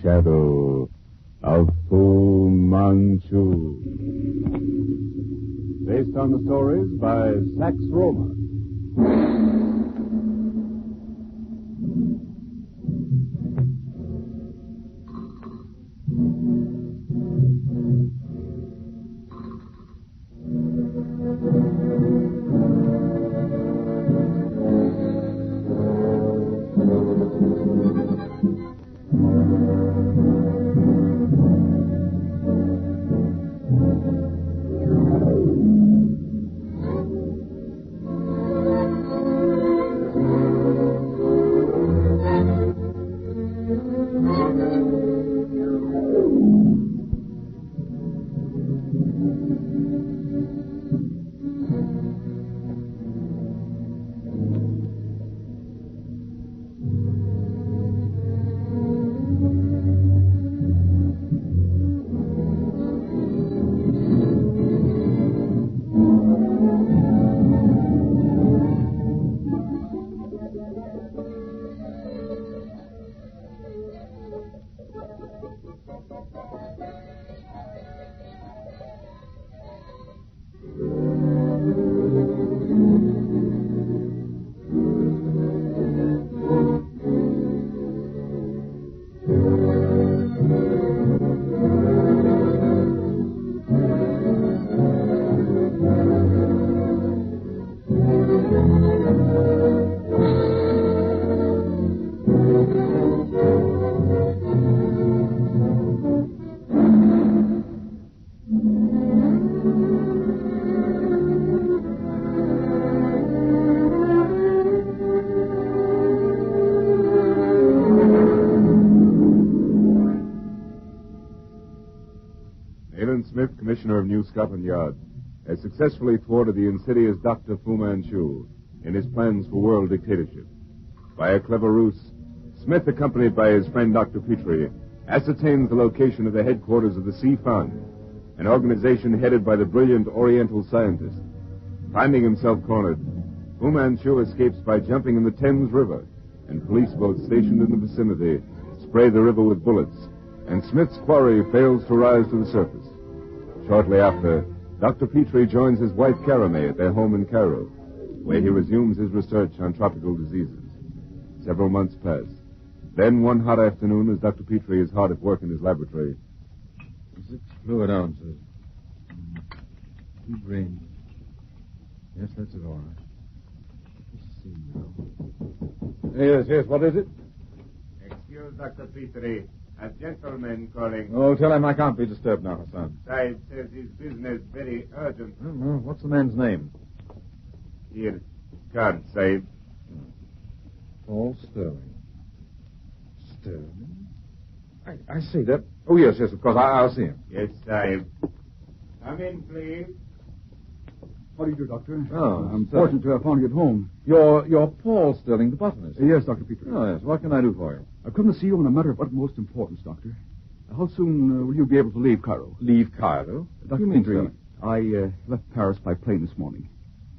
Shadow of Fu Manchu. Based on the stories by Sax Rohmer. Smith, Commissioner of New Scotland Yard, has successfully thwarted the insidious Dr. Fu Manchu in his plans for world dictatorship. By a clever ruse, Smith, accompanied by his friend Dr. Petrie, ascertains the location of the headquarters of the Sea Fund, an organization headed by the brilliant Oriental scientist. Finding himself cornered, Fu Manchu escapes by jumping in the Thames River, and police boats stationed in the vicinity spray the river with bullets, and Smith's quarry fails to rise to the surface. Shortly after, Dr. Petrie joins his wife Karame at their home in Cairo, where he resumes his research on tropical diseases. Several months pass. Then, one hot afternoon, as Dr. Petrie is hard at work in his laboratory. 6 fluid ounces. 2 grains. Yes, that's it, all right. Let's see now. Yes, what is it? Excuse Dr. Petrie. A gentleman calling. Oh, tell him I can't be disturbed now, Hassan. Sahib says his business very urgent. Well, what's the man's name? Here, card, Sahib. Paul Sterling. Sterling? I see that. Oh, yes, of course. I'll see him. Yes, Sahib. Come in, please. How do you do, Doctor? Oh, I'm fortunate to have found you at home. You're Paul Sterling, the botanist. Yes, Dr. Petrie. Oh, yes. What can I do for you? I've come to see you on a matter of utmost importance, Doctor. How soon will you be able to leave Cairo? Leave Cairo? Dr. Petrie, I left Paris by plane this morning.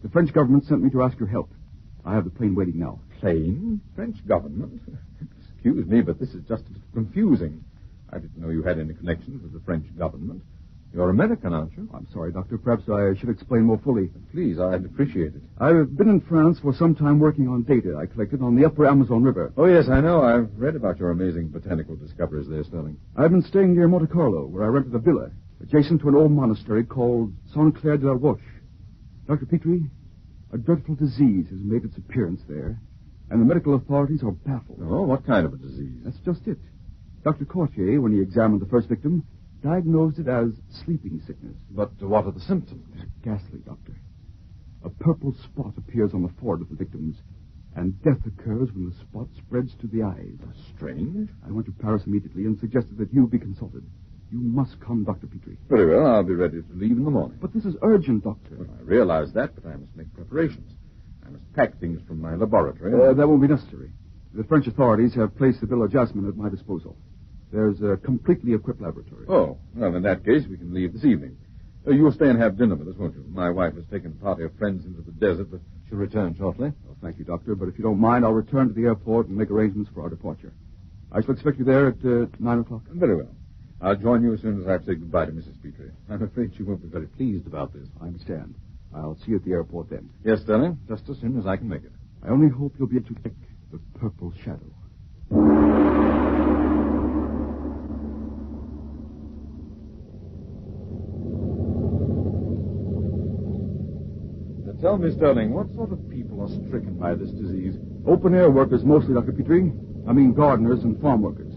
The French government sent me to ask your help. I have the plane waiting now. Plane? French government? Excuse me, but this is just confusing. I didn't know you had any connections with the French government. You're American, aren't you? I'm sorry, Doctor. Perhaps I should explain more fully. Please, I'd appreciate it. I've been in France for some time working on data I collected on the upper Amazon River. Oh, yes, I know. I've read about your amazing botanical discoveries there, Sterling. I've been staying near Monte Carlo, where I rented a villa, adjacent to an old monastery called Saint Clair de la Roche. Dr. Petrie, a dreadful disease has made its appearance there, and the medical authorities are baffled. Oh, what kind of a disease? That's just it. Dr. Courtier, when he examined the first victim, diagnosed it as sleeping sickness. But what are the symptoms? They're ghastly, Doctor. A purple spot appears on the forehead of the victims, and death occurs when the spot spreads to the eyes. Strange. I went to Paris immediately and suggested that you be consulted. You must come, Dr. Petrie. Very well, I'll be ready to leave in the morning. But this is urgent, Doctor. Well, I realize that, but I must make preparations. I must pack things from my laboratory. That won't be necessary. The French authorities have placed the Villa Jasmine at my disposal. There's a completely equipped laboratory. Oh, well, in that case, we can leave this evening. You'll stay and have dinner with us, won't you? My wife has taken a party of friends into the desert, but she'll return shortly. Well, thank you, Doctor, but if you don't mind, I'll return to the airport and make arrangements for our departure. I shall expect you there at 9 o'clock. Very well. I'll join you as soon as I've said goodbye to Mrs. Petrie. I'm afraid she won't be very pleased about this. I understand. I'll see you at the airport then. Yes, Sterling, just as soon as I can make it. I only hope you'll be able to take the purple shadow. Now, tell me, Sterling, what sort of people are stricken by this disease? Open-air workers mostly, Dr. Petrie. I mean gardeners and farm workers.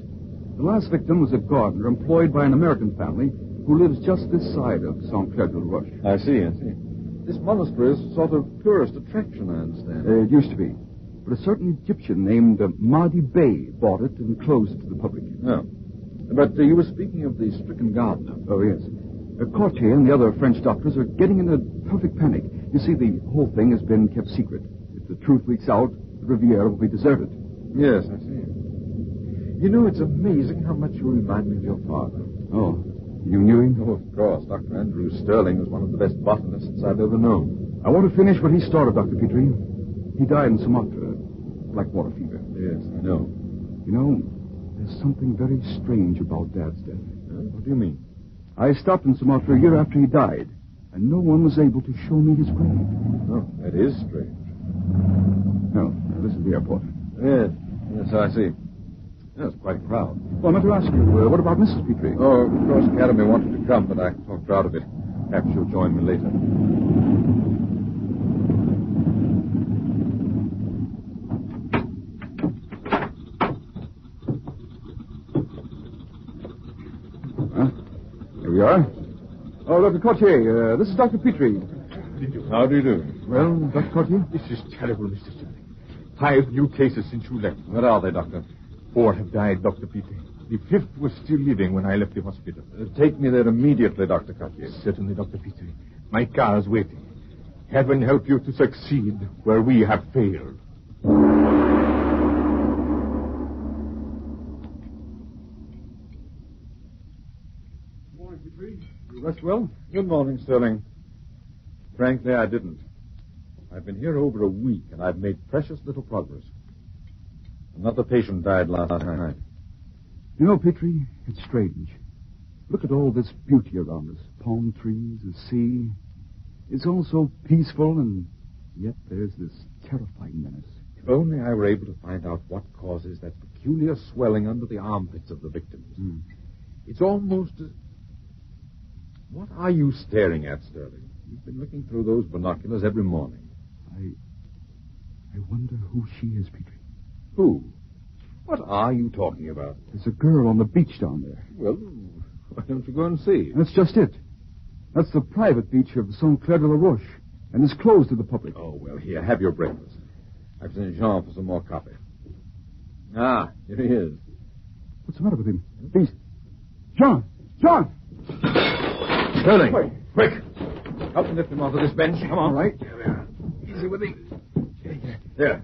The last victim was a gardener employed by an American family who lives just this side of Saint Clair de la Roche. I see. This monastery is a sort of tourist attraction, I understand. It used to be. But a certain Egyptian named Mahdi Bey bought it and closed it to the public. No. But you were speaking of the stricken gardener. Oh, yes. Cartier and the other French doctors are getting in a perfect panic. You see, the whole thing has been kept secret. If the truth leaks out, the Riviera will be deserted. Yes, I see. You know, it's amazing how much you remind me of your father. Oh, you knew him? Oh, of course. Dr. Andrew Sterling was one of the best botanists I've ever known. I want to finish what he started, Dr. Petrie. He died in Sumatra, blackwater fever. Yes, I know. You know, there's something very strange about Dad's death. What do you mean? I stopped in Sumatra a year after he died, and no one was able to show me his grave. Oh, that is strange. No, this is the airport. Yes, I see. That's quite a crowd. Well, I meant to ask you, what about Mrs. Petrie? Oh, Cross Academy wanted to come, but I talked her out of it. Perhaps she'll join me later. Here we are. Oh, Dr. Cartier, this is Dr. Petrie. How do you do? Well, Dr. Cartier? This is terrible, Mr. Sterling. 5 new cases since you left. What are they, Doctor? 4 have died, Dr. Petrie. The 5th was still living when I left the hospital. Take me there immediately, Dr. Cartier. Certainly, Dr. Petrie. My car is waiting. Heaven help you to succeed where we have failed. Good morning, Petrie. You rest well? Good morning, Sterling. Frankly, I didn't. I've been here over a week, and I've made precious little progress. Another patient died last night. You know, Petrie, it's strange. Look at all this beauty around us. Palm trees, the sea. It's all so peaceful, and yet there's this terrifying menace. If only I were able to find out what causes that peculiar swelling under the armpits of the victims. It's almost as... What are you staring at, Sterling? You've been looking through those binoculars every morning. I wonder who she is, Petrie. Who? What are you talking about? There's a girl on the beach down there. Well, why don't you go and see? That's just it. That's the private beach of Saint Clair de la Roche, and is closed to the public. Oh, well, here, have your breakfast. I've sent Jean for some more coffee. Ah, here he is. What's the matter with him? He's... John! John! Sterling! Wait. Quick! Help me lift him onto this bench. Come on. All right. Here we are. Easy with him. There.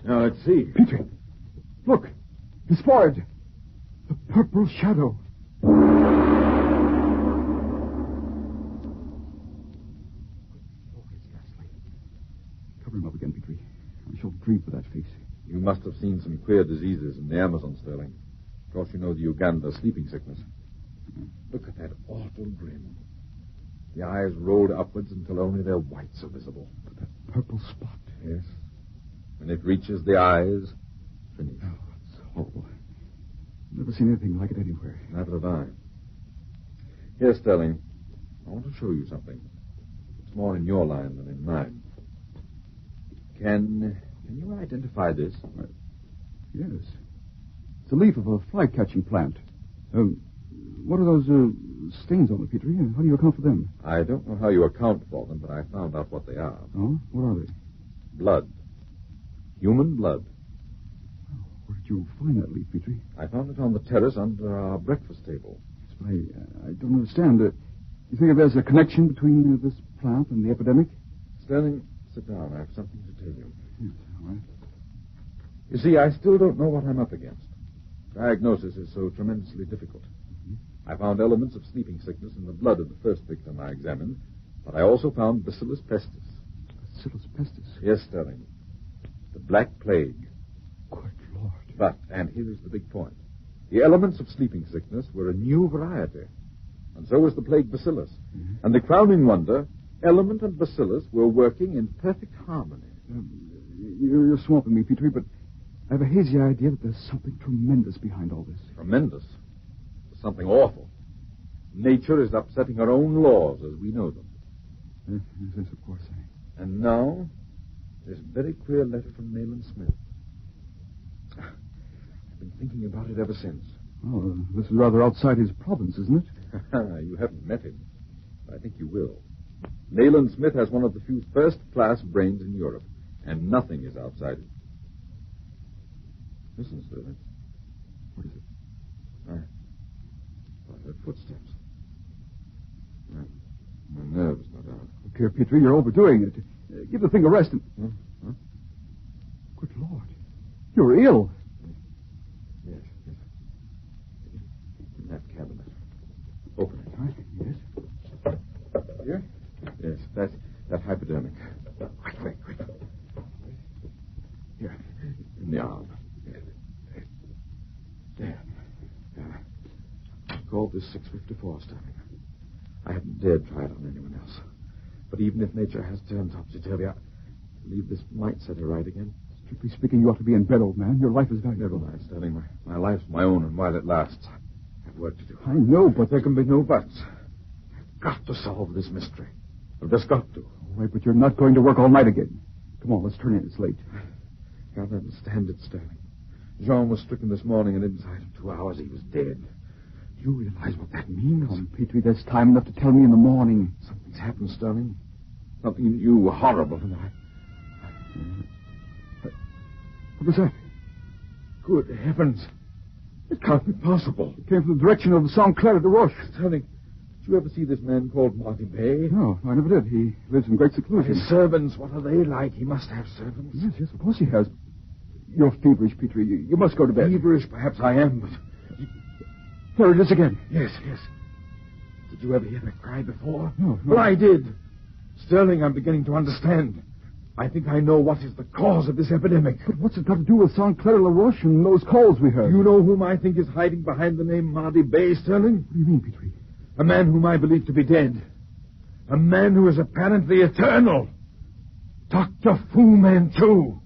Now, let's see. Petrie, look. He's spotted. The purple shadow. Cover him up again, Petrie. I shall grieve for that face. You must have seen some queer diseases in the Amazon, Sterling. Of course, you know the Uganda sleeping sickness. Look at that awful grin. The eyes rolled upwards until only their whites are visible. But that purple spot. Yes. When it reaches the eyes, finish. Oh, it's horrible. I've never seen anything like it anywhere. Neither have I. Here, Sterling, I want to show you something. It's more in your line than in mine. Can you identify this? Yes. It's a leaf of a fly-catching plant. What are those stains on it, Petrie? How do you account for them? I don't know how you account for them, but I found out what they are. Oh? What are they? Blood. Human blood. Oh, where did you find that leaf, Petrie? I found it on the terrace under our breakfast table. Yes, but I don't understand. You think there's a connection between this plant and the epidemic? Sterling, sit down. I have something to tell you. Yes, all right. You see, I still don't know what I'm up against. Diagnosis is so tremendously difficult. I found elements of sleeping sickness in the blood of the first victim I examined, but I also found Bacillus pestis. Bacillus pestis? Yes, Sterling. The Black Plague. Good Lord. But, and here's the big point, the elements of sleeping sickness were a new variety. And so was the plague bacillus. Mm-hmm. And the crowning wonder, element and bacillus were working in perfect harmony. You're swamping me, Petrie, but I have a hazy idea that there's something tremendous behind all this. Tremendous? Something awful. Nature is upsetting her own laws as we know them. Yes, of course. And now, this very queer letter from Nayland Smith. I've been thinking about it ever since. Oh, this is rather outside his province, isn't it? You haven't met him. I think you will. Nayland Smith has one of the few first-class brains in Europe, and nothing is outside it. Listen, Sterling. What is it? I heard footsteps. My nerves, no doubt. Look here, Petrie, you're overdoing it. Give the thing a rest and... Huh? Good Lord. You're ill. Yes. In that cabinet. Open it. Right, yes. Here? Yes, that hypodermic. Quick. Here, in the arm. There. I called this 654, Sterling. I haven't dared try it on anyone else. But even if nature has turned topsy-turvy, I believe this might set her right again. Strictly speaking, you ought to be in bed, old man. Your life is valuable. Never mind, Sterling. My life's my own, and while it lasts, I have work to do. I know, but... There can be no buts. I've got to solve this mystery. I've just got to. All right, but you're not going to work all night again. Come on, let's turn in. It's late. I can't understand it, Sterling. Jean was stricken this morning, and inside of 2 hours he was dead. Do you realize what that means? Come, Petrie, there's time enough to tell me in the morning. Something's happened, Sterling. Something new, horrible, and What was that? Good heavens. It can't be possible. It came from the direction of the Saint Clair de Roche. Sterling, did you ever see this man called Marty Bay? No, I never did. He lives in great seclusion. His servants, what are they like? He must have servants. Yes, of course he has. You're feverish, Petrie. You must go to bed. Feverish, perhaps I am, but... There it is again. Yes. Did you ever hear that cry before? No. Well, I did. Sterling, I'm beginning to understand. I think I know what is the cause of this epidemic. But what's it got to do with Saint Clair La Roche and those calls we heard? Do you know whom I think is hiding behind the name Marty Bay, Sterling? What do you mean, Petrie? A man whom I believe to be dead. A man who is apparently eternal. Dr. Fu Manchu.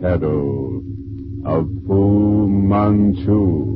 Shadow of Fu Manchu.